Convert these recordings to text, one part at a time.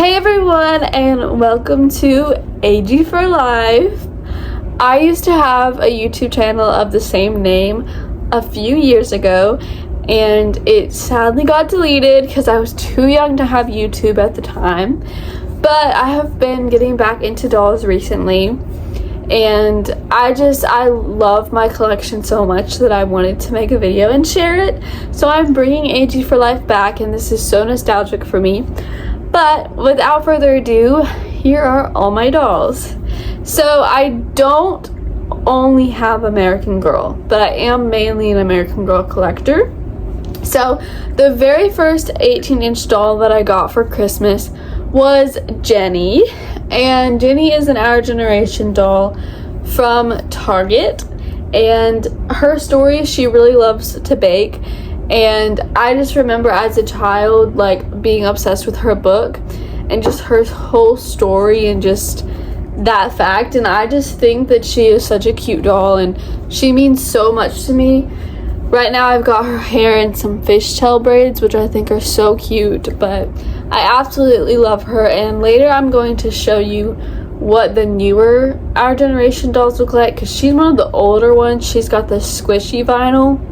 Hey everyone, and welcome to AG for Life. I used to have a YouTube channel of the same name a few years ago, and it sadly got deleted because I was too young to have YouTube at the time. But I have been getting back into dolls recently, and I love my collection so much that I wanted to make a video and share it. So I'm bringing AG for Life back, and this is so nostalgic for me. But without further ado, here are all my dolls. So I don't only have American Girl, but I am mainly an American Girl collector. So the very first 18-inch doll that I got for Christmas was Jenny. And Jenny is an Our Generation doll from Target. And her story, she really loves to bake. And I just remember as a child, like, being obsessed with her book and just her whole story and just that fact. And I just think that she is such a cute doll and she means so much to me. Right now I've got her hair in some fishtail braids, which I think are so cute, but I absolutely love her. And later I'm going to show you what the newer Our Generation dolls look like, because she's one of the older ones. She's got the squishy vinyl.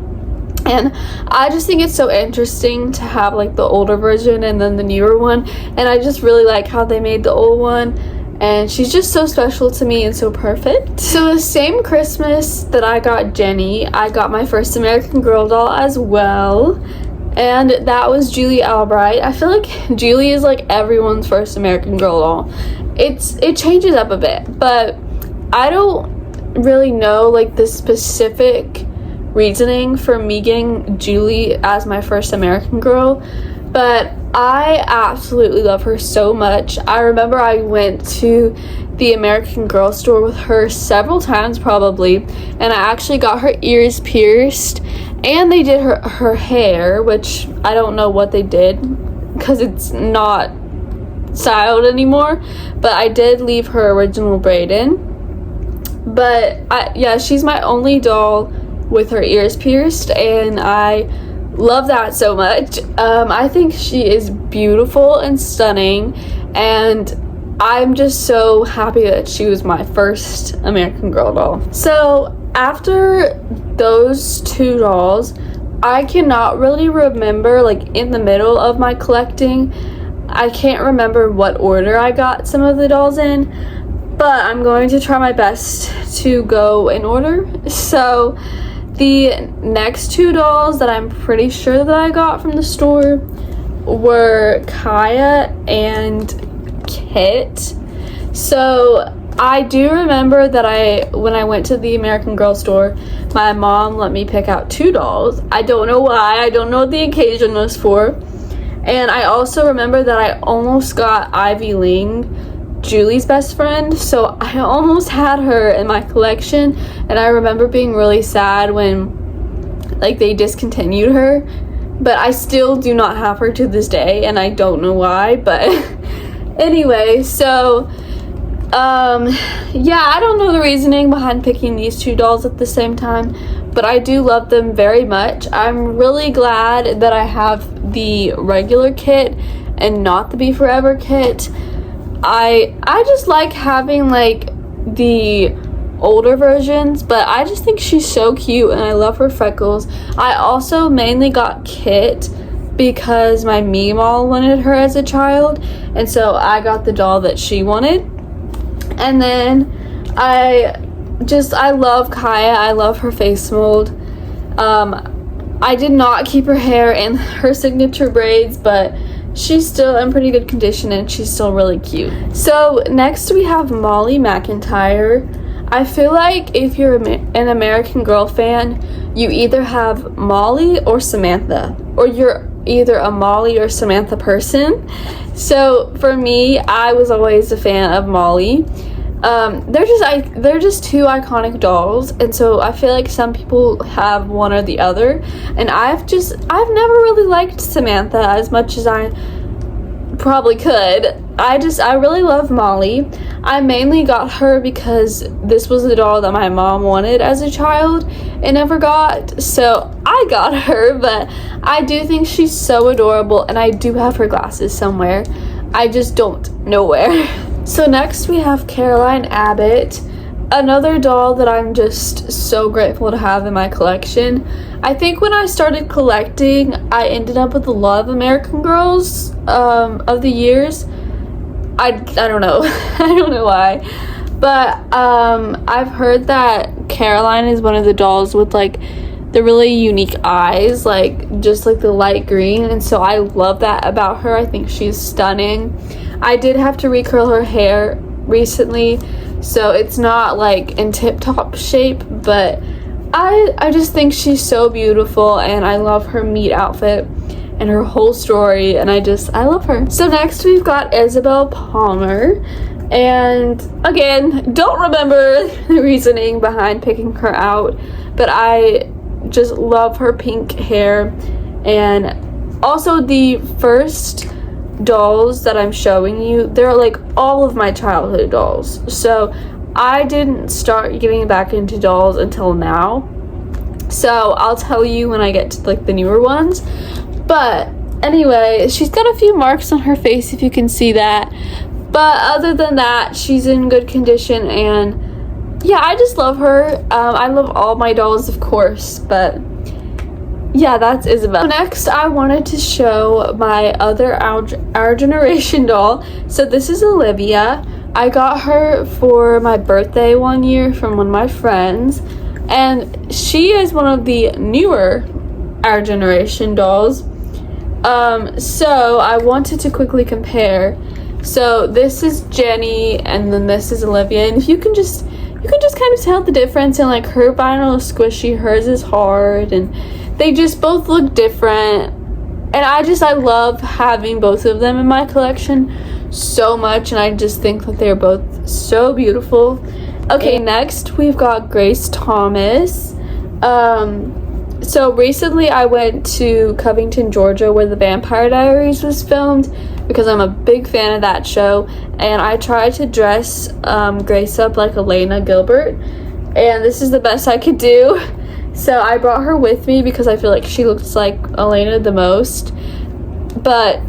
And I just think it's so interesting to have like the older version and then the newer one. And I just really like how they made the old one. And she's just so special to me and so perfect. So the same Christmas that I got Jenny, I got my first American Girl doll as well. And that was Julie Albright. I feel like Julie is like everyone's first American Girl doll. It changes up a bit, but I don't really know like the specific reasoning for me getting Julie as my first American Girl, but I absolutely love her so much. I remember I went to the American Girl store with her several times probably, and I actually got her ears pierced and they did her hair, which I don't know what they did because it's not styled anymore, but I did leave her original braid in. But yeah, she's my only doll with her ears pierced, and I love that so much. I think she is beautiful and stunning, and I'm just so happy that she was my first American Girl doll. So after those two dolls, I cannot really remember, like in the middle of my collecting, I can't remember what order I got some of the dolls in, but I'm going to try my best to go in order. So the next two dolls that I'm pretty sure that I got from the store were Kaya and Kit. So I do remember that when I went to the American Girl store, my mom let me pick out two dolls. I don't know why. I don't know what the occasion was for. And I also remember that I almost got Ivy Ling, Julie's best friend, so I almost had her in my collection, and I remember being really sad when like they discontinued her, but I still do not have her to this day, and I don't know why. But anyway, so yeah, I don't know the reasoning behind picking these two dolls at the same time, but I do love them very much. I'm really glad that I have the regular kit and not the Be Forever kit. I just like having like the older versions, but I just think she's so cute and I love her freckles. I also mainly got Kit because my Meemaw wanted her as a child, and so I got the doll that she wanted. And then I love Kaya. I love her face mold. I did not keep her hair in her signature braids, but she's still in pretty good condition and she's still really cute. So next we have Molly McIntyre. I feel like if you're an American Girl fan, you either have Molly or Samantha, or you're either a Molly or Samantha person. So for me, I was always a fan of Molly. They're just two iconic dolls, and so I feel like some people have one or the other, and I've never really liked Samantha as much as I probably could. I really love Molly. I mainly got her because this was the doll that my mom wanted as a child and never got, so I got her. But I do think she's so adorable, and I do have her glasses somewhere. I just don't know where. So next we have Caroline Abbott, another doll that I'm just so grateful to have in my collection. I think when I started collecting, I ended up with a lot of American Girls of the years. I don't know. I don't know why. But I've heard that Caroline is one of the dolls with like the really unique eyes, like just like the light green, and so I love that about her. I think she's stunning. I did have to recurl her hair recently, so it's not like in tip-top shape, but I just think she's so beautiful, and I love her meat outfit and her whole story, and I love her. So next we've got Isabel Palmer, and again, don't remember the reasoning behind picking her out, but I just love her pink hair. And also the first dolls that I'm showing you, they're like all of my childhood dolls, so I didn't start getting back into dolls until now, so I'll tell you when I get to like the newer ones. But anyway, she's got a few marks on her face if you can see that, but other than that, she's in good condition, and yeah, I just love her. I love all my dolls, of course, but yeah, that's Isabel. Next, I wanted to show my other Our Generation doll. So this is Olivia. I got her for my birthday one year from one of my friends, and she is one of the newer Our Generation dolls. So I wanted to quickly compare. So this is Jenny, and then this is Olivia, and if you can just kind of tell the difference, and like her vinyl is squishy, hers is hard, and they just both look different. And I love having both of them in my collection so much, and I just think that they're both so beautiful. Okay, next we've got Grace Thomas. So recently I went to Covington, Georgia, where the Vampire Diaries was filmed, because I'm a big fan of that show, and I tried to dress Grace up like Elena Gilbert, and this is the best I could do. So I brought her with me because I feel like she looks like Elena the most. But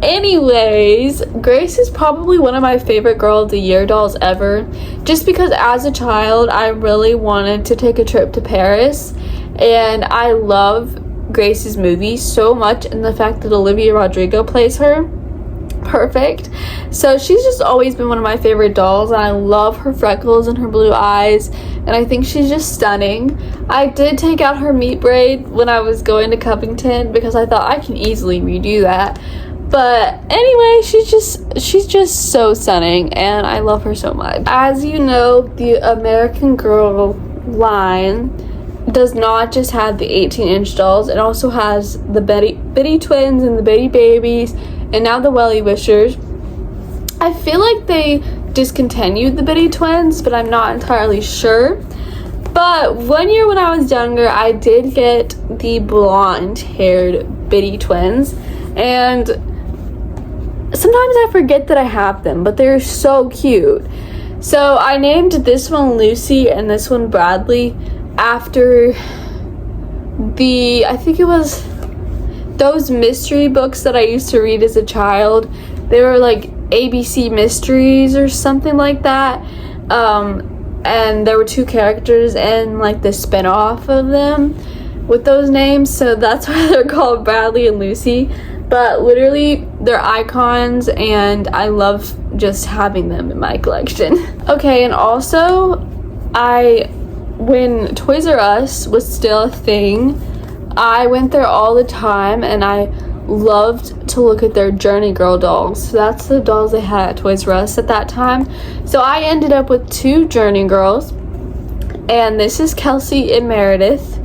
anyways, Grace is probably one of my favorite Girl of the Year dolls ever, just because as a child I really wanted to take a trip to Paris, and I love Grace's movie so much, and the fact that Olivia Rodrigo plays her perfect. So she's just always been one of my favorite dolls, and I love her freckles and her blue eyes, and I think she's just stunning. I did take out her meat braid when I was going to Covington because I thought I can easily redo that. But anyway, she's just so stunning, and I love her so much. As you know, the American Girl line does not just have the 18-inch dolls. It also has the Bitty Twins and the Bitty Babies, and now the Wellie Wishers. I feel like they discontinued the Bitty Twins, but I'm not entirely sure. But one year when I was younger, I did get the blonde-haired Bitty Twins, and sometimes I forget that I have them, but they're so cute. So I named this one Lucy and this one Bradley after I think it was those mystery books that I used to read as a child. They were like ABC Mysteries or something like that. And there were two characters in like the spin-off of them with those names, so that's why they're called Bradley and Lucy. But literally, they're icons, and I love just having them in my collection. Okay, and also, when Toys R Us was still a thing, I went there all the time, and I loved to look at their Journey Girl dolls. So that's the dolls they had at Toys R Us at that time. So I ended up with two Journey Girls, and this is Kelsey and Meredith.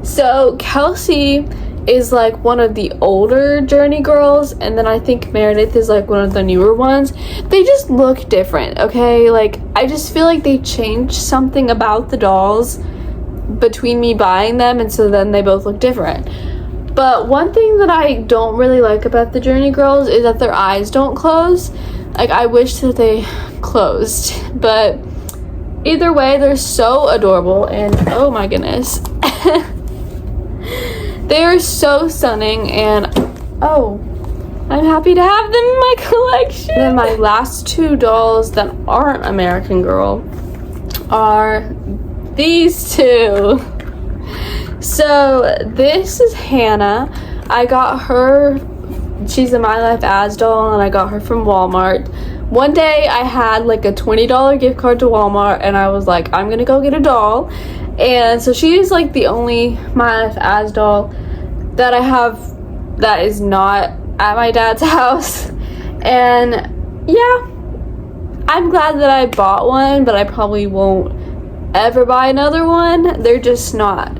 So Kelsey is like one of the older Journey Girls, and then I think Meredith is like one of the newer ones. They just look different, okay? Like, I just feel like they changed something about the dolls between me buying them, and so then they both look different. But one thing that I don't really like about the Journey Girls is that their eyes don't close. Like, I wish that they closed, but either way, they're so adorable, and oh my goodness. They are so stunning, and oh, I'm happy to have them in my collection. Then my last two dolls that aren't American Girl are these two. So this is Hannah. I got her, she's a My Life As doll, and I got her from Walmart. One day I had like a $20 gift card to Walmart, and I was like, I'm gonna go get a doll. And so she's like the only My Life As doll that I have that is not at my dad's house. And yeah, I'm glad that I bought one, but I probably won't ever buy another one. They're just not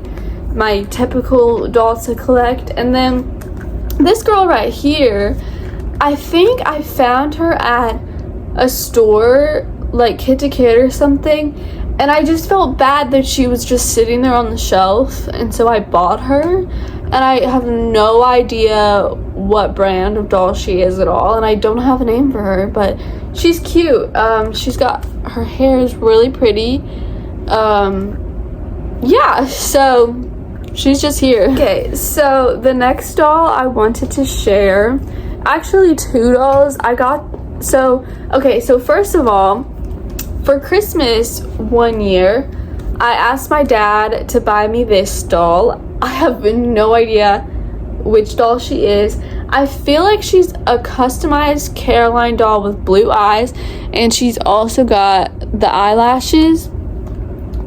my typical dolls to collect. And then this girl right here, I think I found her at a store, like Kid to Kid or something, and I just felt bad that she was just sitting there on the shelf, and so I bought her. And I have no idea what brand of doll she is at all, and I don't have a name for her, but she's cute. She's got, her hair is really pretty. Yeah, so she's just here. Okay, so the next doll I wanted to share, actually two dolls I got. So first of all, for Christmas one year, I asked my dad to buy me this doll. I have no idea which doll she is. I feel like she's a customized Caroline doll with blue eyes, and she's also got the eyelashes.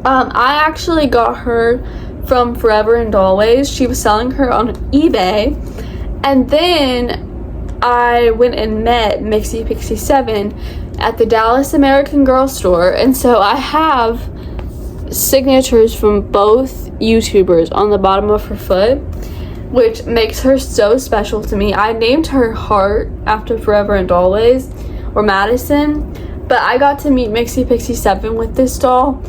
I actually got her from Forever and Always. She was selling her on eBay, and then I went and met Mixie Pixie 7 at the Dallas American Girl store, and so I have signatures from both YouTubers on the bottom of her foot, which makes her so special to me. I named her Heart after Forever and Always, or Madison, but I got to meet Mixie Pixie 7 with this doll,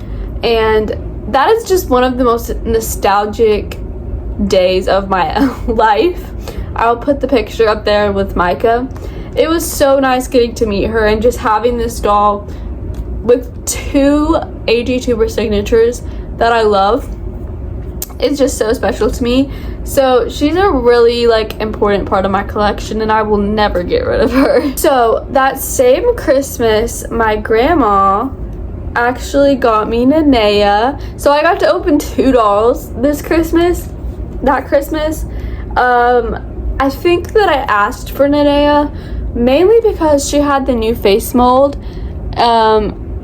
and that is just one of the most nostalgic days of my life. I'll put the picture up there with Micah. It was so nice getting to meet her, and just having this doll with two AGTuber signatures that I love. It's just so special to me. So she's a really like important part of my collection, and I will never get rid of her. So that same Christmas, my grandma actually got me Nenea. So I got to open two dolls this Christmas. That Christmas. I think that I asked for Nenea mainly because she had the new face mold.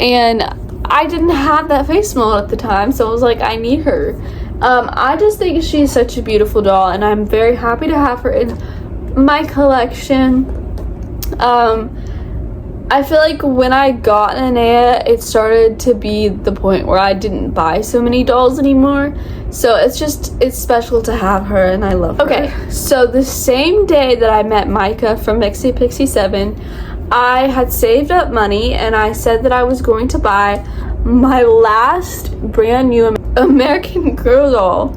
And I didn't have that face mold at the time, so I was like, I need her. I just think she's such a beautiful doll, and I'm very happy to have her in my collection. I feel like when I got Nenea, it started to be the point where I didn't buy so many dolls anymore. So it's special to have her, and I love her. Okay, so the same day that I met Micah from Mixie Pixie 7, I had saved up money, and I said that I was going to buy my last brand new American Girl doll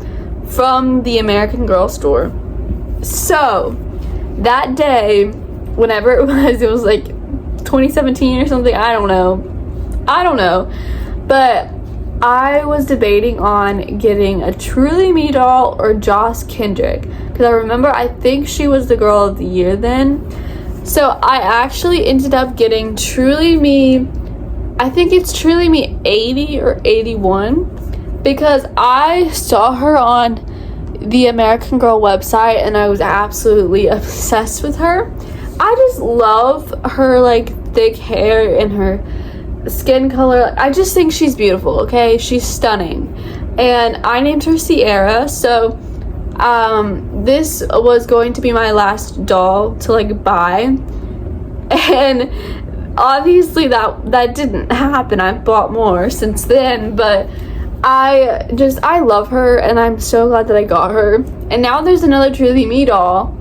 from the American Girl store. So that day, whenever it was like 2017 or something, I don't know, but I was debating on getting a Truly Me doll or Joss Kendrick, because I remember I think she was the girl of the year then. So I actually ended up getting Truly Me, I think it's Truly Me 80 or 81, because I saw her on the American Girl website and I was absolutely obsessed with her. I just love her like thick hair and her skin color. I just think she's beautiful, okay? She's stunning. And I named her Sierra, so this was going to be my last doll to like buy, and obviously that didn't happen. I've bought more since then, but I love her, and I'm so glad that I got her. And now there's another Truly Me doll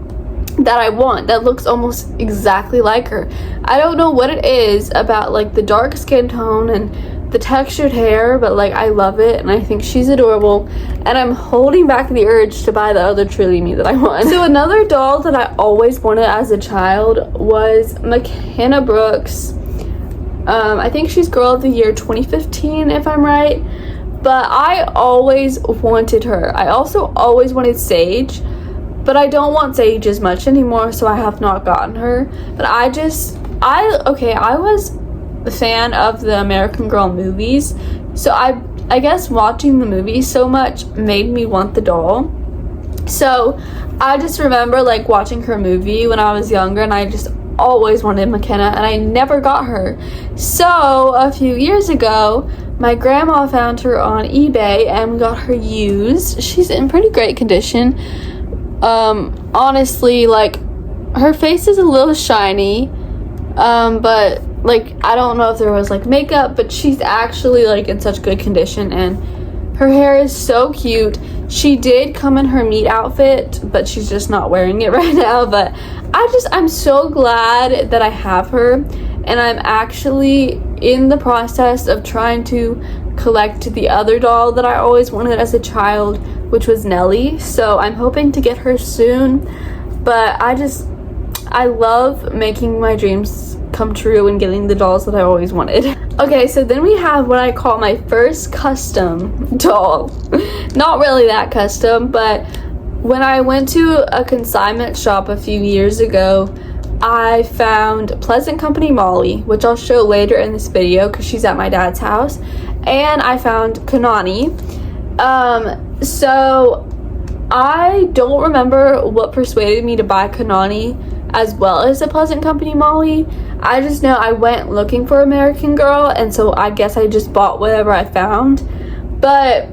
that I want that looks almost exactly like her. I don't know what it is about like the dark skin tone and the textured hair, but like I love it, and I think she's adorable, and I'm holding back the urge to buy the other Truly Me that I want. So another doll that I always wanted as a child was McKenna Brooks. I think she's Girl of the Year 2015 if I'm right, but I always wanted her. I also always wanted Sage, but I don't want Sage as much anymore, so I have not gotten her. But I was a fan of the American Girl movies, so I guess watching the movies so much made me want the doll. So I just remember like watching her movie when I was younger, and I just always wanted McKenna, and I never got her. So a few years ago, my grandma found her on eBay and we got her used. She's in pretty great condition. Honestly, like, her face is a little shiny, but like, I don't know if there was like makeup, but she's actually like in such good condition, and her hair is so cute. She did come in her meat outfit, but she's just not wearing it right now. But I'm so glad that I have her, and I'm actually in the process of trying to collect the other doll that I always wanted as a child, which was Nellie. So I'm hoping to get her soon. But I love making my dreams come true and getting the dolls that I always wanted. Okay, so then we have what I call my first custom doll. Not really that custom, but when I went to a consignment shop a few years ago, I found Pleasant Company Molly, which I'll show later in this video because she's at my dad's house, and I found Kanani. So I don't remember what persuaded me to buy Kanani as well as the Pleasant Company Molly. I just know I went looking for American Girl, and so I guess I just bought whatever I found. But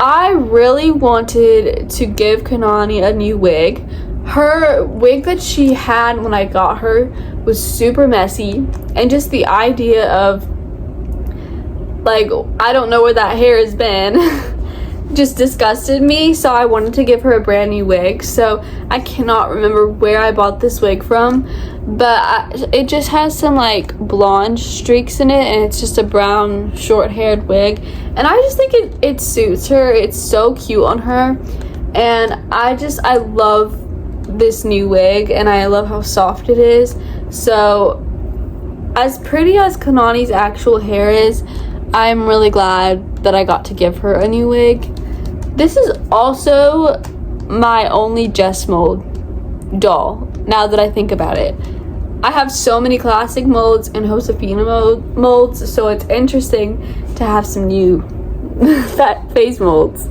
I really wanted to give Kanani a new wig. Her wig that she had when I got her was super messy, and just the idea of, like, I don't know where that hair has been just disgusted me. So I wanted to give her a brand new wig. So I cannot remember where I bought this wig from, but it just has some like blonde streaks in it, and it's just a brown short-haired wig, and I just think it suits her. It's so cute on her, and I love this new wig, and I love how soft it is. So as pretty as Kanani's actual hair is, I'm really glad that I got to give her a new wig. This is also my only Jess mold doll, now that I think about it. I have so many classic molds and Josefina molds, so it's interesting to have some new face molds.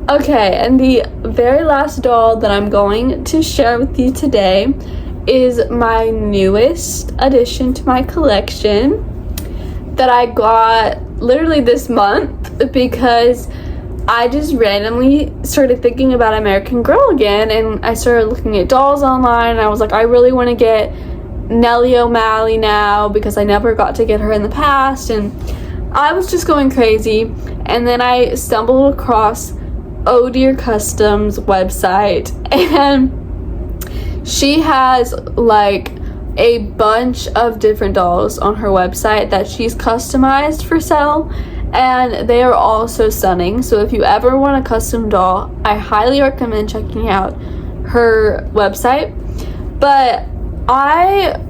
Okay, and the very last doll that I'm going to share with you today is my newest addition to my collection that I got literally this month, because I just randomly started thinking about American Girl again, and I started looking at dolls online, and I was like, I really want to get Nellie O'Malley now because I never got to get her in the past, and I was just going crazy. And then I stumbled across Oh Dear Customs website, and she has like a bunch of different dolls on her website that she's customized for sale, and they are all so stunning. So if you ever want a custom doll, I highly recommend checking out her website. But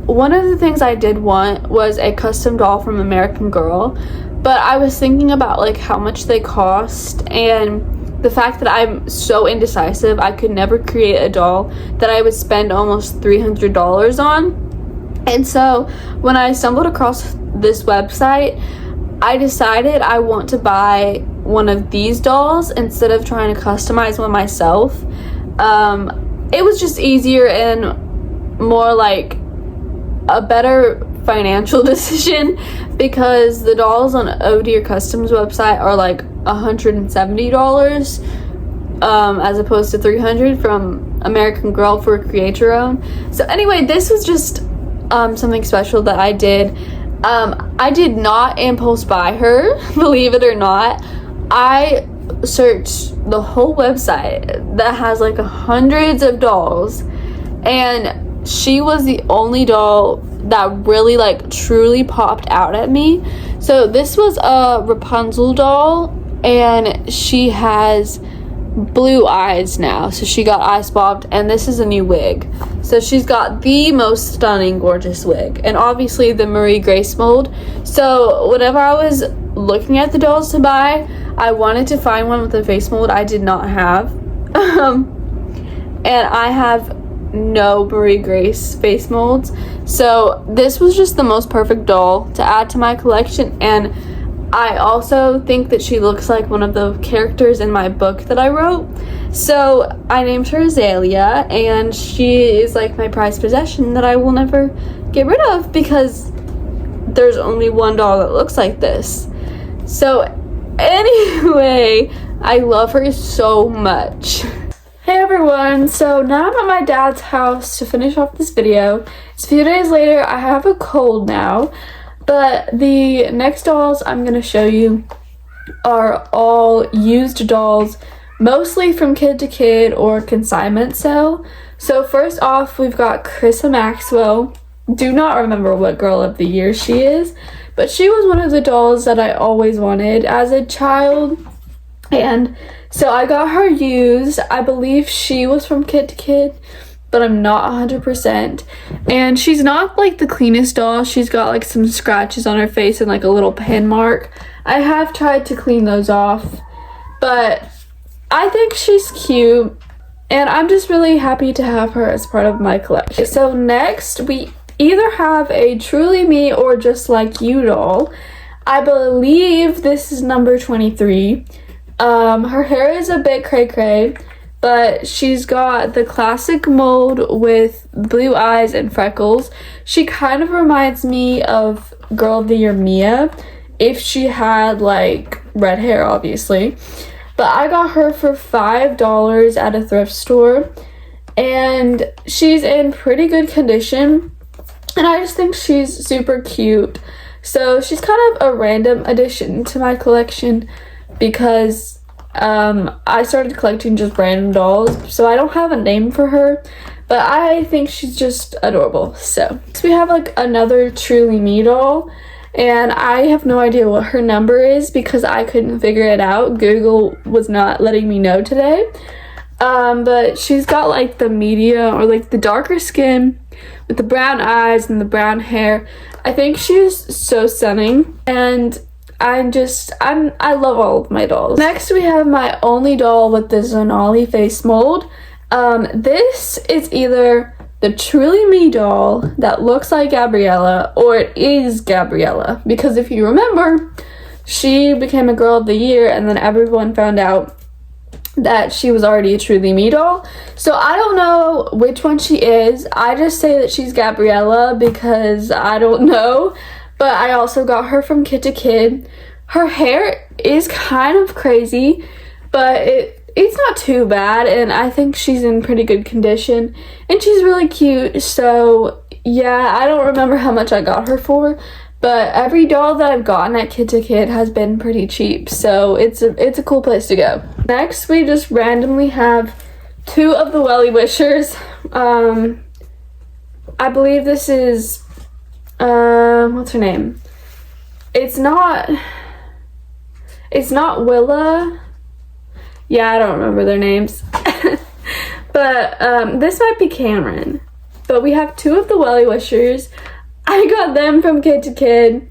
one of the things I did want was a custom doll from American Girl, but I was thinking about like how much they cost, and the fact that I'm so indecisive, I could never create a doll that I would spend almost $300 on. And so when I stumbled across this website, I decided I want to buy one of these dolls instead of trying to customize one myself. It was just easier and more like a better financial decision, because the dolls on Oh Dear Customs website are like $170 as opposed to $300 from American Girl for Create Your Own. So anyway, this was just something special that I did. I did not impulse buy her, believe it or not. I searched the whole website that has like hundreds of dolls, and she was the only doll that really like truly popped out at me. So this was a Rapunzel doll, and she has blue eyes now, so she got eye swapped, and this is a new wig. So she's got the most stunning gorgeous wig, and obviously the Marie Grace mold. So whenever I was looking at the dolls to buy, I wanted to find one with a face mold I did not have. and I have no Marie Grace face molds, so this was just the most perfect doll to add to my collection. And I also think that she looks like one of the characters in my book that I wrote, so I named her Azalea, and she is like my prized possession that I will never get rid of because there's only one doll that looks like this. So anyway, I love her so much. Hey everyone, so now I'm at my dad's house to finish off this video. It's a few days later. I have a cold now, but the next dolls I'm going to show you are all used dolls, mostly from Kid to Kid or consignment sale. So first off, we've got Carissa Maxwell. Do not remember what girl of the year she is, but she was one of the dolls that I always wanted as a child, and so I got her used. I believe she was from Kid to Kid, but I'm not 100%. And she's not like the cleanest doll. She's got like some scratches on her face and like a little pen mark. I have tried to clean those off, but I think she's cute, and I'm just really happy to have her as part of my collection. So next, we either have a Truly Me or Just Like You doll. I believe this is number 23. Her hair is a bit cray-cray, but she's got the classic mold with blue eyes and freckles. She kind of reminds me of Girl of the Year Mia if she had like red hair, obviously. But I got her for $5 at a thrift store, and she's in pretty good condition, and I just think she's super cute. So she's kind of a random addition to my collection because I started collecting just random dolls, so I don't have a name for her, but I think she's just adorable. So we have like another Truly Me doll, and I have no idea what her number is because I couldn't figure it out. Google was not letting me know today. But she's got like the medium or like the darker skin with the brown eyes and the brown hair. I think she's so stunning, and I love all of my dolls. Next, we have my only doll with the Zonali face mold. This is either the Truly Me doll that looks like Gabriella, or it is Gabriella, because if you remember, she became a Girl of the Year, and then everyone found out that she was already a Truly Me doll. So I don't know which one she is. I just say that she's Gabriella because I don't know. But I also got her from Kid to Kid. Her hair is kind of crazy, but it's not too bad, and I think she's in pretty good condition, and she's really cute. So yeah, I don't remember how much I got her for, but every doll that I've gotten at Kid to Kid has been pretty cheap, so it's a cool place to go. Next, we just randomly have two of the Wellie Wishers. I believe this is what's her name? It's not Willa. Yeah, I don't remember their names. But this might be Cameron. But we have two of the Wellie Wishers. I got them from Kid to Kid.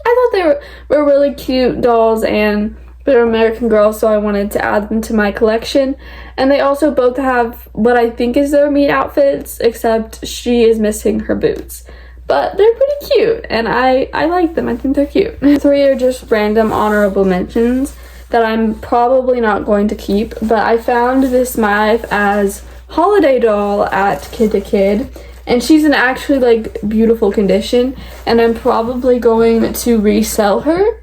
I thought they were really cute dolls, and they're American Girl, so I wanted to add them to my collection. And they also both have what I think is their meat outfits, except she is missing her boots. But they're pretty cute, and I like them. I think they're cute. Three are just random honorable mentions that I'm probably not going to keep, but I found this My Life as holiday doll at Kid to Kid, and she's in actually like beautiful condition, and I'm probably going to resell her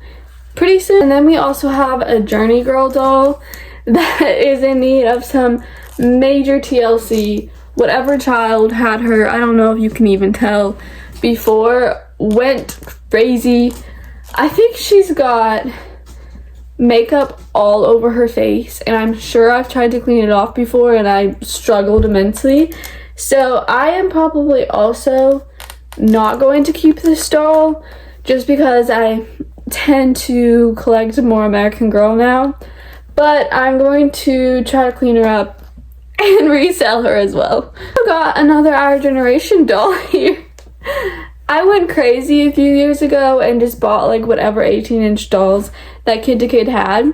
pretty soon. And then we also have a Journey Girl doll that is in need of some major TLC. Whatever child had her, I don't know if you can even tell, before, went crazy. I think she's got makeup all over her face, and I'm sure I've tried to clean it off before and I struggled immensely. So I am probably also not going to keep this doll just because I tend to collect more American Girl now, but I'm going to try to clean her up and resell her as well. I got another Our Generation doll here. I went crazy a few years ago and just bought like whatever 18-inch dolls that Kid to Kid had.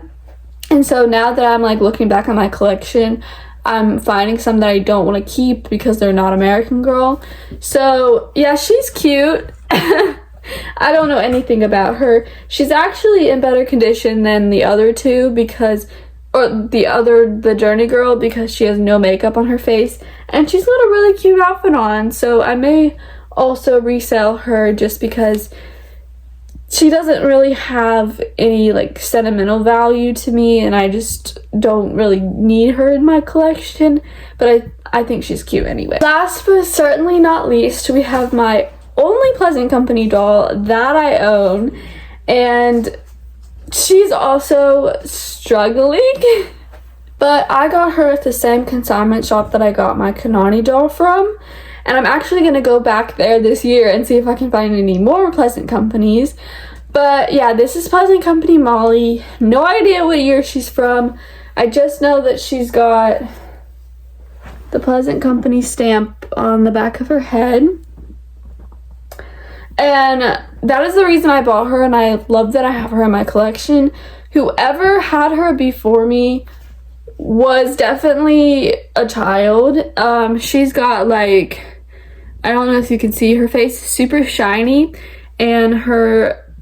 And so now that I'm like looking back on my collection, I'm finding some that I don't want to keep because they're not American Girl. So yeah, she's cute. I don't know anything about her. She's actually in better condition than the other two the Journey Girl, because she has no makeup on her face and she's got a really cute outfit on. So I may also resell her just because she doesn't really have any like sentimental value to me and I just don't really need her in my collection, but I think she's cute anyway. Last but certainly not least, we have my only Pleasant Company doll that I own, and she's also struggling. But I got her at the same consignment shop that I got my Kanani doll from, and I'm actually going to go back there this year and see if I can find any more Pleasant Companies. But yeah, this is Pleasant Company Molly. No idea what year she's from. I just know that she's got the Pleasant Company stamp on the back of her head. And that is the reason I bought her, and I love that I have her in my collection. Whoever had her before me was definitely a child. She's got like, I don't know if you can see, her face is super shiny, and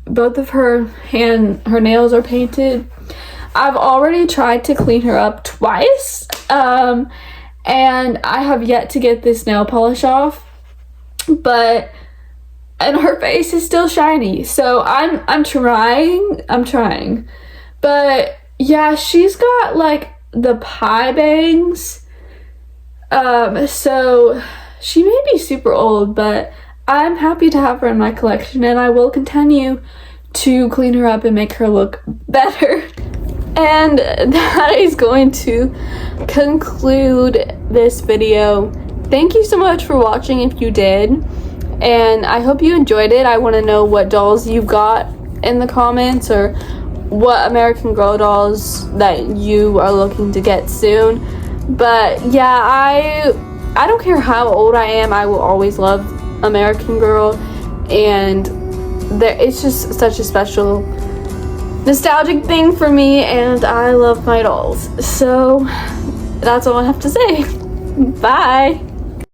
both of her nails are painted. I've already tried to clean her up twice, and I have yet to get this nail polish off, and her face is still shiny, so I'm trying. But yeah, she's got like the pie bangs, so she may be super old, but I'm happy to have her in my collection, and I will continue to clean her up and make her look better. And that is going to conclude this video. Thank you so much for watching if you did, and I hope you enjoyed it. I want to know what dolls you got in the comments, or what American Girl dolls that you are looking to get soon. But yeah, I don't care how old I am, I will always love American Girl, and it's just such a special nostalgic thing for me, and I love my dolls. So that's all I have to say. Bye.